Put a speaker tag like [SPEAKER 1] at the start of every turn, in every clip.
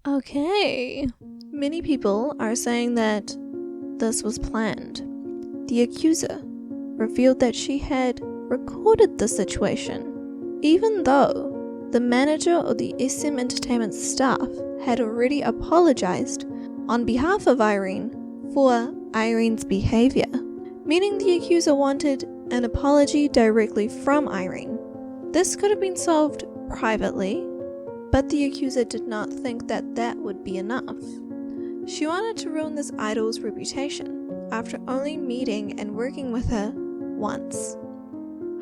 [SPEAKER 1] Okay, many people are saying that this was planned. The accuser revealed that she had recorded the situation, even though the manager of the SM Entertainment staff had already apologized on behalf of Irene for Irene's behavior, meaning the accuser wanted an apology directly from Irene. This could have been solved privately, but the accuser did not think that that would be enough. She wanted to ruin this idol's reputation after only meeting and working with her once.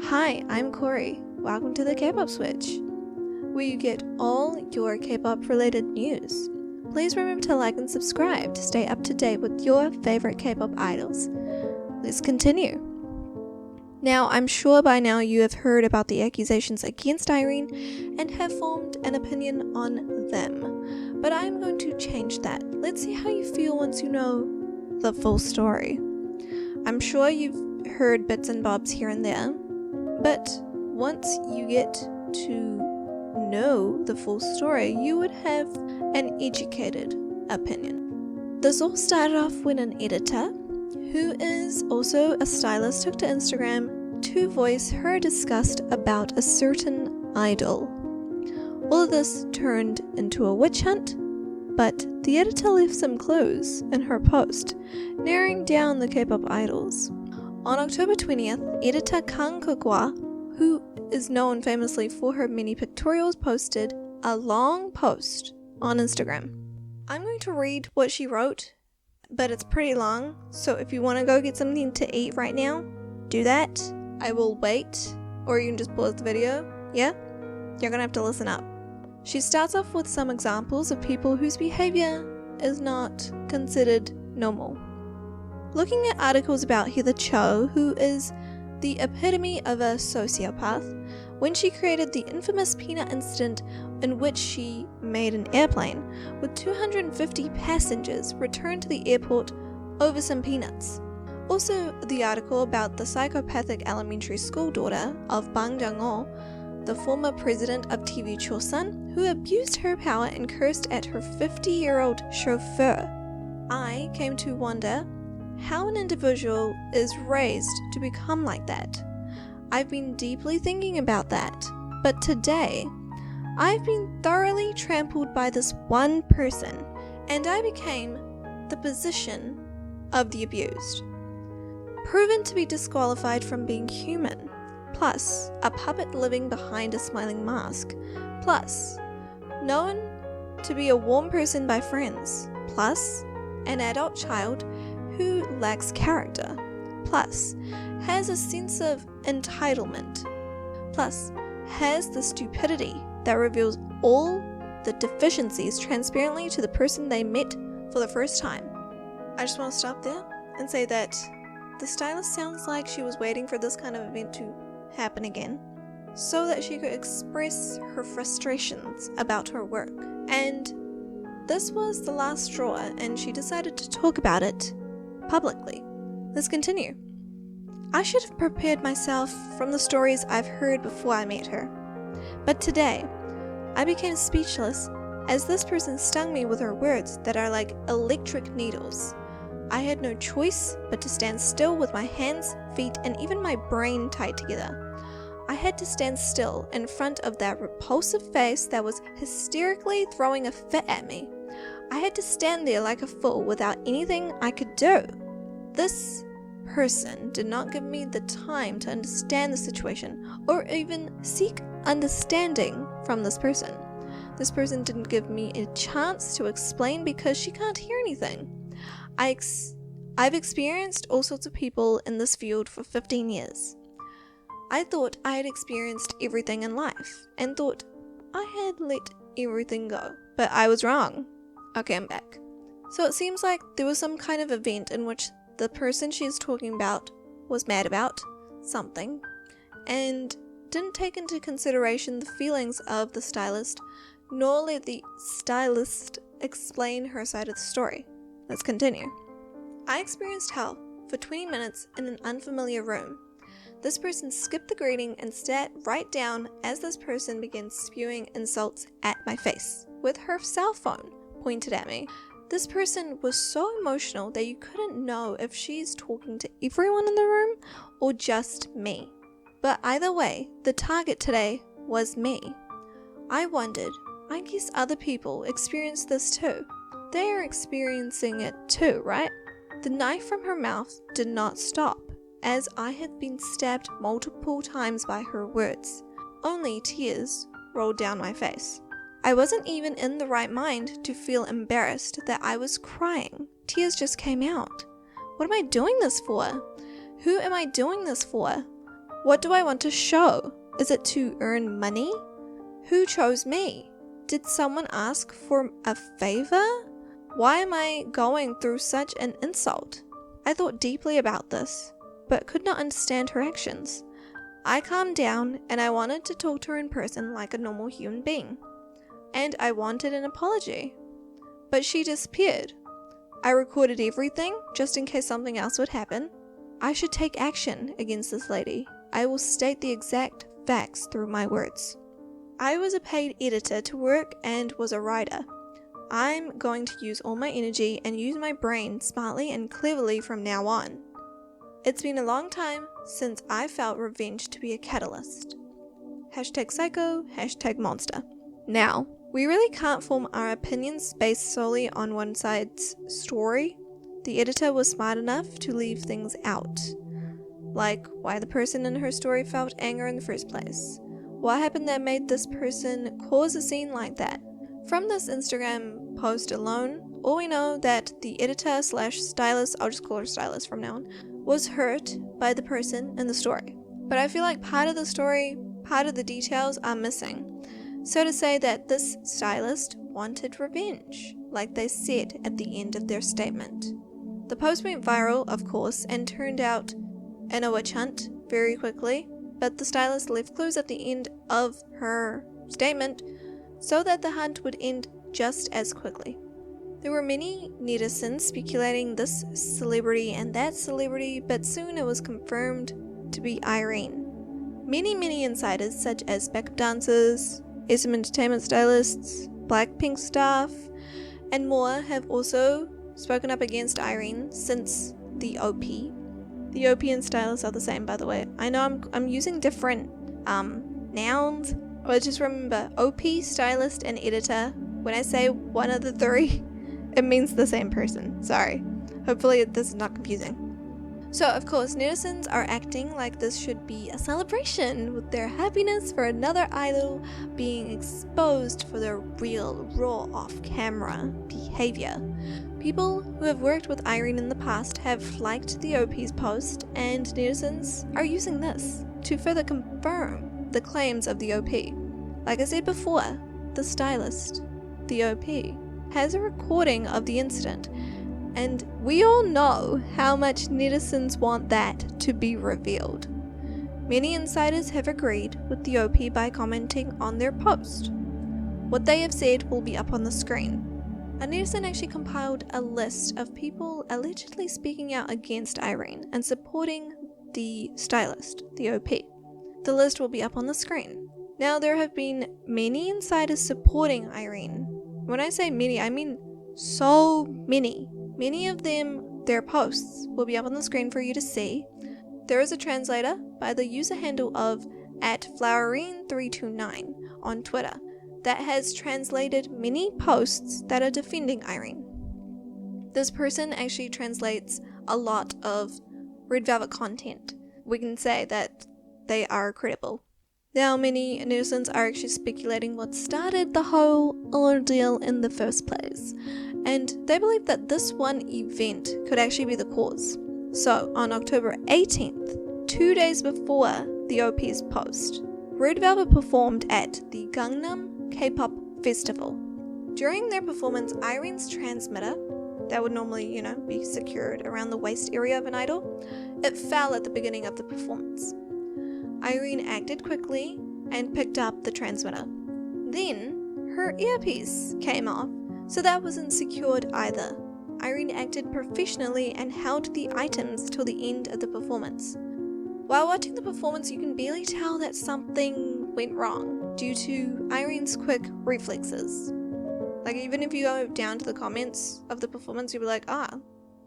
[SPEAKER 1] Hi, I'm Corey. Welcome to the K-pop Switch, where you get all your K-pop related news. Please remember to like and subscribe to stay up to date with your favorite K-pop idols. Let's continue. Now, I'm sure by now you have heard about the accusations against Irene and have formed an opinion on them, but I'm going to change that. Let's see how you feel once you know the full story. I'm sure you've heard bits and bobs here and there, but once you get to know the full story, you would have an educated opinion. This all started off when an editor, who is also a stylist, took to Instagram to voice her disgust about a certain idol. All of this turned into a witch hunt, but the editor left some clues in her post, narrowing down the K-pop idols. On October 20th, editor Kang Kukwa, who is known famously for her many pictorials, posted a long post on Instagram. I'm going to read what she wrote, but it's pretty long, so if you want to go get something to eat right now, do that. I will wait, or you can just pause the video. Yeah? You're gonna have to listen up. She starts off with some examples of people whose behavior is not considered normal. Looking at articles about Heather Cho, who is the epitome of a sociopath, when she created the infamous peanut incident in which she made an airplane with 250 passengers return to the airport over some peanuts. Also, the article about the psychopathic elementary school daughter of Bang Jang-ho, the former president of TV Chosun, who abused her power and cursed at her 50-year-old chauffeur. I came to wonder how an individual is raised to become like that. I've been deeply thinking about that, but today, I've been thoroughly trampled by this one person, and I became the position of the abused. Proven to be disqualified from being human, plus a puppet living behind a smiling mask, plus known to be a warm person by friends, plus an adult child who lacks character, plus has a sense of entitlement, plus has the stupidity that reveals all the deficiencies transparently to the person they met for the first time. I just want to stop there and say that the stylist sounds like she was waiting for this kind of event to happen again so that she could express her frustrations about her work. And this was the last straw, and she decided to talk about it publicly. Let's continue. I should have prepared myself from the stories I've heard before I met her. But today, I became speechless as this person stung me with her words that are like electric needles. I had no choice but to stand still with my hands, feet, and even my brain tied together. I had to stand still in front of that repulsive face that was hysterically throwing a fit at me. I had to stand there like a fool without anything I could do. This person did not give me the time to understand the situation or even seek understanding from this person. This person didn't give me a chance to explain because she can't hear anything. I've experienced all sorts of people in this field for 15 years. I thought I had experienced everything in life and thought I had let everything go, but I was wrong. Okay, I'm back. So it seems like there was some kind of event in which the person she is talking about was mad about something and didn't take into consideration the feelings of the stylist, nor let the stylist explain her side of the story. Let's continue. I experienced hell for 20 minutes in an unfamiliar room. This person skipped the greeting and sat right down as this person began spewing insults at my face with her cell phone pointed at me. This person was so emotional that you couldn't know if she's talking to everyone in the room or just me. But either way, the target today was me. I wondered, I guess other people experience this too. They are experiencing it too, right? The knife from her mouth did not stop, as I had been stabbed multiple times by her words. Only tears rolled down my face. I wasn't even in the right mind to feel embarrassed that I was crying. Tears just came out. What am I doing this for? Who am I doing this for? What do I want to show? Is it to earn money? Who chose me? Did someone ask for a favor? Why am I going through such an insult? I thought deeply about this, but could not understand her actions. I calmed down and I wanted to talk to her in person like a normal human being. And I wanted an apology. But she disappeared. I recorded everything just in case something else would happen. I should take action against this lady. I will state the exact facts through my words. I was a paid editor to work and was a writer. I'm going to use all my energy and use my brain smartly and cleverly from now on. It's been a long time since I felt revenge to be a catalyst. #psycho, #monster. Now, we really can't form our opinions based solely on one side's story. The editor was smart enough to leave things out, like why the person in her story felt anger in the first place. What happened that made this person cause a scene like that? From this Instagram post alone, all we know that the editor/stylist, I'll just call her stylist from now on, was hurt by the person in the story. But I feel like part of the story, part of the details are missing. So to say that this stylist wanted revenge, like they said at the end of their statement. The post went viral, of course, and turned out in a witch hunt very quickly, but the stylist left clues at the end of her statement so that the hunt would end just as quickly. There were many netizens speculating this celebrity and that celebrity, but soon it was confirmed to be Irene. Many insiders such as backup dancers, SM entertainment stylists, Blackpink staff, and more have also spoken up against Irene since the OP. The OP and stylist are the same, by the way. I know I'm using different nouns, but just remember, OP, stylist, and editor. When I say one of the three, it means the same person. Sorry. Hopefully this is not confusing. So, of course, netizens are acting like this should be a celebration with their happiness for another idol being exposed for their real, raw, off-camera behavior. People who have worked with Irene in the past have liked the OP's post, and netizens are using this to further confirm the claims of the OP. Like I said before, the stylist, the OP, has a recording of the incident, and we all know how much netizens want that to be revealed. Many insiders have agreed with the OP by commenting on their post. What they have said will be up on the screen. A netizen actually compiled a list of people allegedly speaking out against Irene and supporting the stylist, the OP. The list will be up on the screen. Now, there have been many insiders supporting Irene. When I say many, I mean so many. Many of them, their posts will be up on the screen for you to see. There is a translator by the user handle of @flowerine329 on Twitter that has translated many posts that are defending Irene. This person actually translates a lot of Red Velvet content. We can say that they are credible. Now, many netizens are actually speculating what started the whole ordeal in the first place, and they believe that this one event could actually be the cause. So, on October 18th, 2 days before the OP's post, Red Velvet performed at the Gangnam Kpop festival. During their performance, Irene's transmitter, that would normally, be secured around the waist area of an idol, it fell at the beginning of the performance. Irene acted quickly and picked up the transmitter. Then, her earpiece came off, so that wasn't secured either. Irene acted professionally and held the items till the end of the performance. While watching the performance, you can barely tell that something went wrong due to Irene's quick reflexes. Like, even if you go down to the comments of the performance, you'll be like,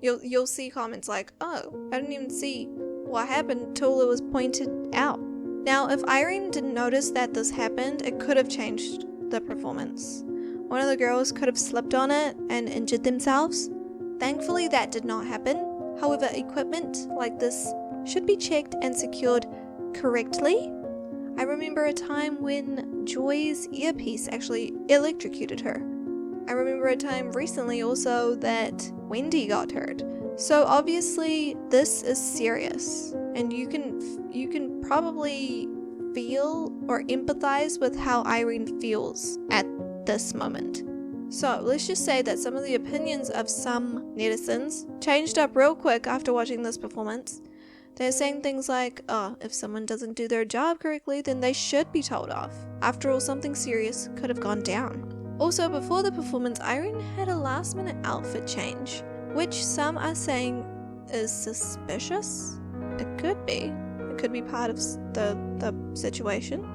[SPEAKER 1] you'll see comments like, oh, I didn't even see what happened till it was pointed out. Now, if Irene didn't notice that this happened, it could have changed the performance. One of the girls could have slipped on it and injured themselves. Thankfully, that did not happen. However, equipment like this should be checked and secured correctly. I remember a time when Joy's earpiece actually electrocuted her. I remember a time recently also that Wendy got hurt. So obviously this is serious, and you can probably feel or empathize with how Irene feels at this moment. So let's just say that some of the opinions of some netizens changed up real quick after watching this performance. They're saying things like, oh, if someone doesn't do their job correctly, then they should be told off. After all, something serious could have gone down. Also, before the performance, Irene had a last-minute outfit change, which some are saying is suspicious. It could be. It could be part of the situation.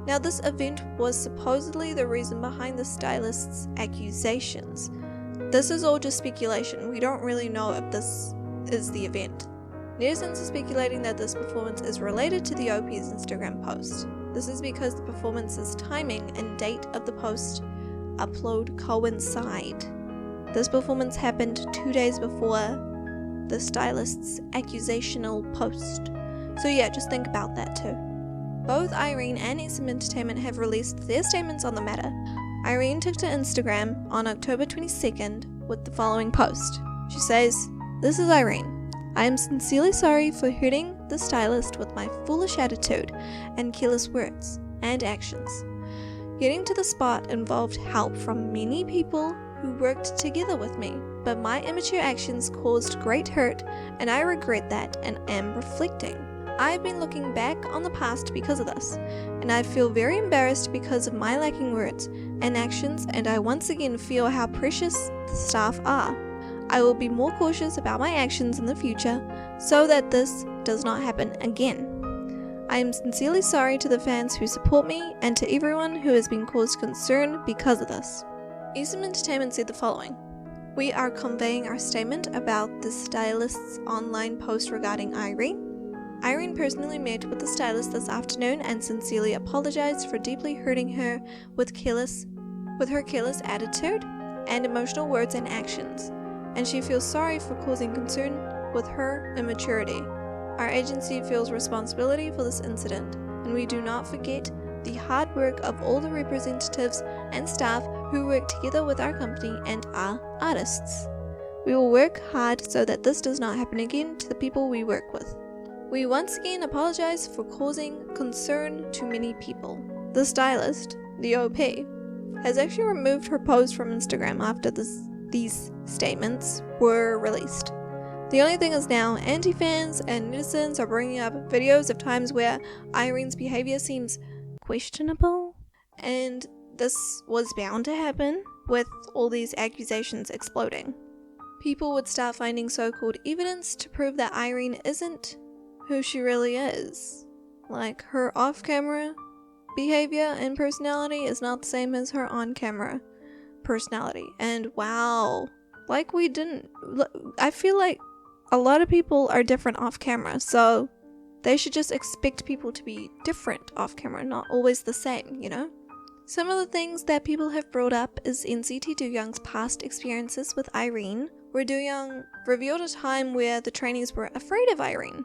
[SPEAKER 1] Now, this event was supposedly the reason behind the stylist's accusations. This is all just speculation. We don't really know if this is the event. Netizens are speculating that this performance is related to the OP's Instagram post. This is because the performance's timing and date of the post upload coincide. This performance happened 2 days before the stylist's accusational post. So yeah, just think about that too. Both Irene and SM Entertainment have released their statements on the matter. Irene took to Instagram on October 22nd with the following post. She says, "This is Irene. I am sincerely sorry for hurting the stylist with my foolish attitude and careless words and actions. Getting to the spot involved help from many people who worked together with me, but my immature actions caused great hurt, and I regret that and am reflecting. I have been looking back on the past because of this, and I feel very embarrassed because of my lacking words and actions, and I once again feel how precious the staff are. I will be more cautious about my actions in the future so that this does not happen again. I am sincerely sorry to the fans who support me and to everyone who has been caused concern because of this." SM Entertainment said the following: "We are conveying our statement about the stylist's online post regarding Irene. Irene personally met with the stylist this afternoon and sincerely apologized for deeply hurting her with her careless attitude and emotional words and actions, and she feels sorry for causing concern with her immaturity. Our agency feels responsibility for this incident, and we do not forget the hard work of all the representatives and staff who work together with our company and our artists. We will work hard so that this does not happen again to the people we work with. We once again apologize for causing concern to many people." The stylist, the OP, has actually removed her post from Instagram after these statements were released. The only thing is now, anti-fans and netizens are bringing up videos of times where Irene's behavior seems questionable, and this was bound to happen with all these accusations exploding. People would start finding so-called evidence to prove that Irene isn't who she really is. Like, her off-camera behavior and personality is not the same as her on-camera personality. And wow, like, I feel like a lot of people are different off camera, so they should just expect people to be different off camera, not always the same, you know? Some of the things that people have brought up is NCT Doyoung's past experiences with Irene, where Doyoung revealed a time where the trainees were afraid of Irene.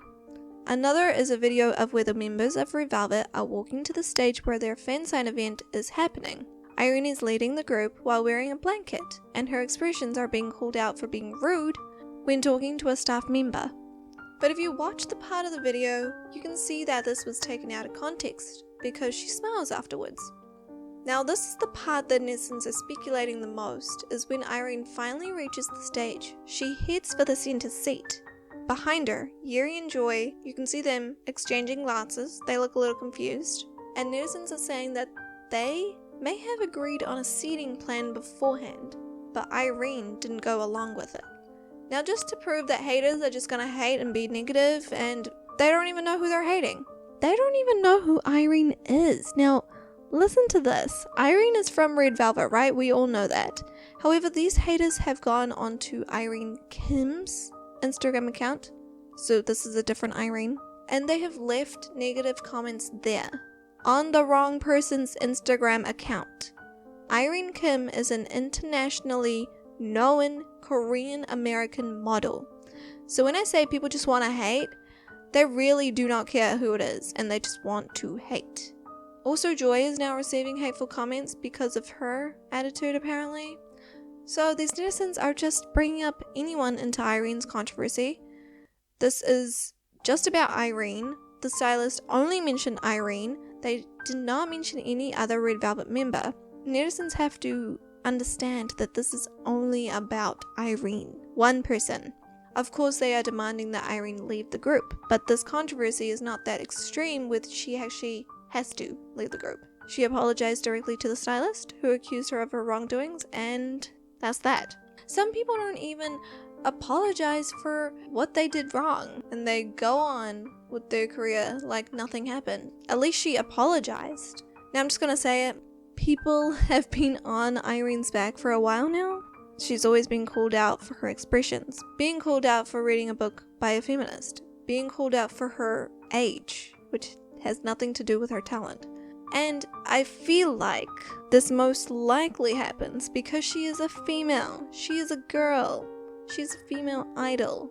[SPEAKER 1] Another is a video of where the members of Revelvet are walking to the stage where their fan sign event is happening. Irene is leading the group while wearing a blanket, and her expressions are being called out for being rude when talking to a staff member. But if you watch the part of the video, you can see that this was taken out of context because she smiles afterwards. Now, this is the part that netizens are speculating the most, is when Irene finally reaches the stage. She heads for the center seat. Behind her, Yeri and Joy, you can see them exchanging glances. They look a little confused, and netizens are saying that they may have agreed on a seating plan beforehand, but Irene didn't go along with it. Now, just to prove that haters are just gonna hate and be negative, and they don't even know who they're hating. They don't even know who Irene is. Now, Listen to this. Irene is from Red Velvet, right? We all know that. However, these haters have gone onto Irene Kim's Instagram account. So this is a different Irene. And they have left negative comments there on the wrong person's Instagram account. Irene Kim is an internationally known Korean American model. So when I say people just want to hate, they really do not care who it is and they just want to hate. Also, Joy is now receiving hateful comments because of her attitude apparently. So these netizens are just bringing up anyone into Irene's controversy. This is just about Irene. The stylist only mentioned Irene. They did not mention any other Red Velvet member. Netizens have to understand that this is only about Irene, one person. Of course, they are demanding that Irene leave the group, but this controversy is not that extreme with she actually has to leave the group. She apologized directly to the stylist, who accused her of her wrongdoings, and that's that. Some people don't even apologize for what they did wrong, and they go on with their career like nothing happened. At least she apologized. Now I'm just gonna say it. People have been on Irene's back for a while now. She's always been called out for her expressions, being called out for reading a book by a feminist, being called out for her age, which has nothing to do with her talent. And I feel like this most likely happens because she is a female. She is a girl. She's a female idol.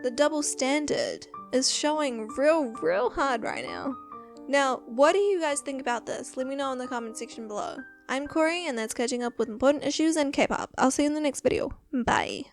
[SPEAKER 1] The double standard is showing real hard right now. Now, what do you guys think about this? Let me know in the comment section below. I'm Corey, and that's catching up with important issues in K-pop. I'll see you in the next video. Bye.